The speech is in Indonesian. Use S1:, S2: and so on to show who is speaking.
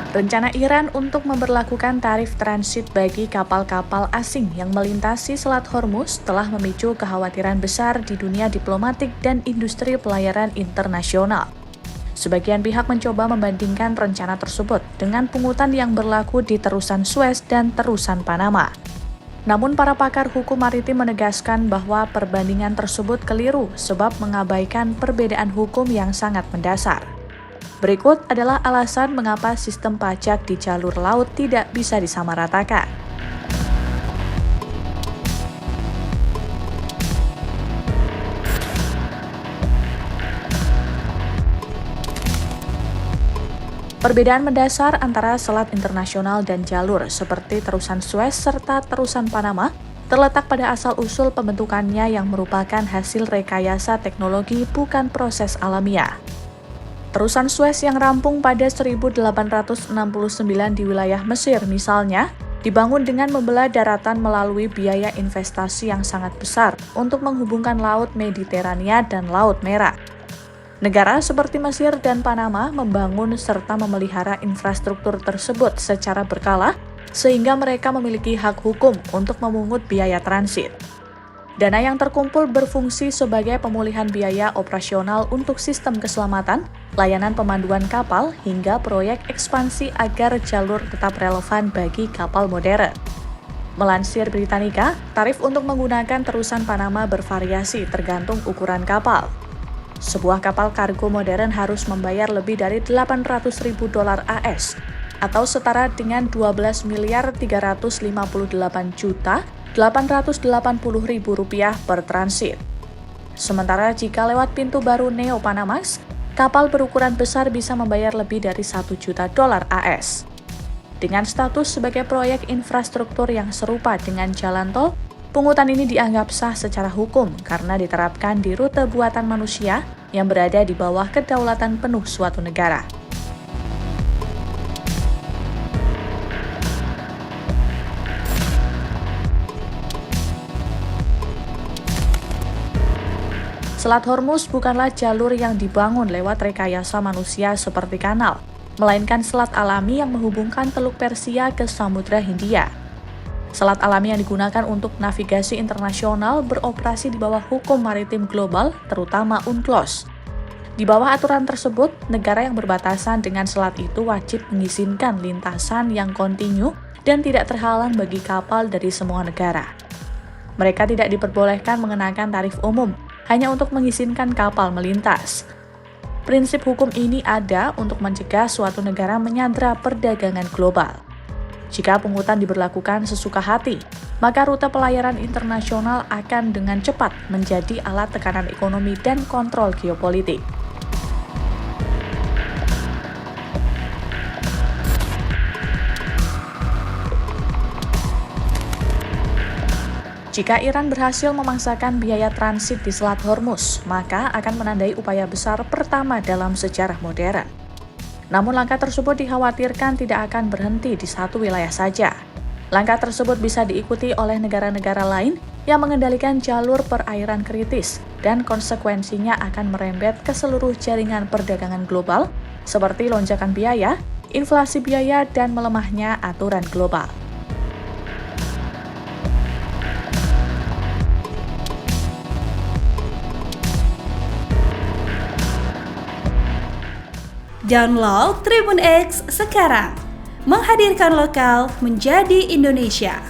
S1: Rencana Iran untuk memberlakukan tarif transit bagi kapal-kapal asing yang melintasi Selat Hormuz telah memicu kekhawatiran besar di dunia diplomatik dan industri pelayaran internasional. Sebagian pihak mencoba membandingkan rencana tersebut dengan pungutan yang berlaku di terusan Suez dan terusan Panama. Namun para pakar hukum maritim menegaskan bahwa perbandingan tersebut keliru sebab mengabaikan perbedaan hukum yang sangat mendasar. Berikut adalah alasan mengapa sistem pajak di jalur laut tidak bisa disamaratakan. Perbedaan mendasar antara selat internasional dan jalur seperti terusan Suez serta terusan Panama terletak pada asal-usul pembentukannya yang merupakan hasil rekayasa teknologi bukan proses alamiah. Terusan Suez yang rampung pada 1869 di wilayah Mesir misalnya, dibangun dengan membelah daratan melalui biaya investasi yang sangat besar untuk menghubungkan Laut Mediterania dan Laut Merah. Negara seperti Mesir dan Panama membangun serta memelihara infrastruktur tersebut secara berkala, sehingga mereka memiliki hak hukum untuk memungut biaya transit. Dana yang terkumpul berfungsi sebagai pemulihan biaya operasional untuk sistem keselamatan, layanan pemanduan kapal, hingga proyek ekspansi agar jalur tetap relevan bagi kapal modern. Melansir Britannica, tarif untuk menggunakan terusan Panama bervariasi tergantung ukuran kapal. Sebuah kapal kargo modern harus membayar lebih dari $800.000 AS atau setara dengan 12.358.880.000 rupiah per transit. Sementara jika lewat pintu baru Neo Panamax, kapal berukuran besar bisa membayar lebih dari $1 juta AS. Dengan status sebagai proyek infrastruktur yang serupa dengan jalan tol, pungutan ini dianggap sah secara hukum karena diterapkan di rute buatan manusia yang berada di bawah kedaulatan penuh suatu negara. Selat Hormuz bukanlah jalur yang dibangun lewat rekayasa manusia seperti kanal, melainkan selat alami yang menghubungkan Teluk Persia ke Samudra Hindia. Selat alami yang digunakan untuk navigasi internasional beroperasi di bawah hukum maritim global, terutama UNCLOS. Di bawah aturan tersebut, negara yang berbatasan dengan selat itu wajib mengizinkan lintasan yang kontinu dan tidak terhalang bagi kapal dari semua negara. Mereka tidak diperbolehkan mengenakan tarif umum, hanya untuk mengizinkan kapal melintas. Prinsip hukum ini ada untuk mencegah suatu negara menyandra perdagangan global. Jika pungutan diberlakukan sesuka hati, maka rute pelayaran internasional akan dengan cepat menjadi alat tekanan ekonomi dan kontrol geopolitik. Jika Iran berhasil memaksakan biaya transit di Selat Hormuz, maka akan menandai upaya besar pertama dalam sejarah modern. Namun langkah tersebut dikhawatirkan tidak akan berhenti di satu wilayah saja. Langkah tersebut bisa diikuti oleh negara-negara lain yang mengendalikan jalur perairan kritis dan konsekuensinya akan merembet ke seluruh jaringan perdagangan global seperti lonjakan biaya, inflasi biaya, dan melemahnya aturan global.
S2: Download Tribun X sekarang, menghadirkan lokal menjadi Indonesia.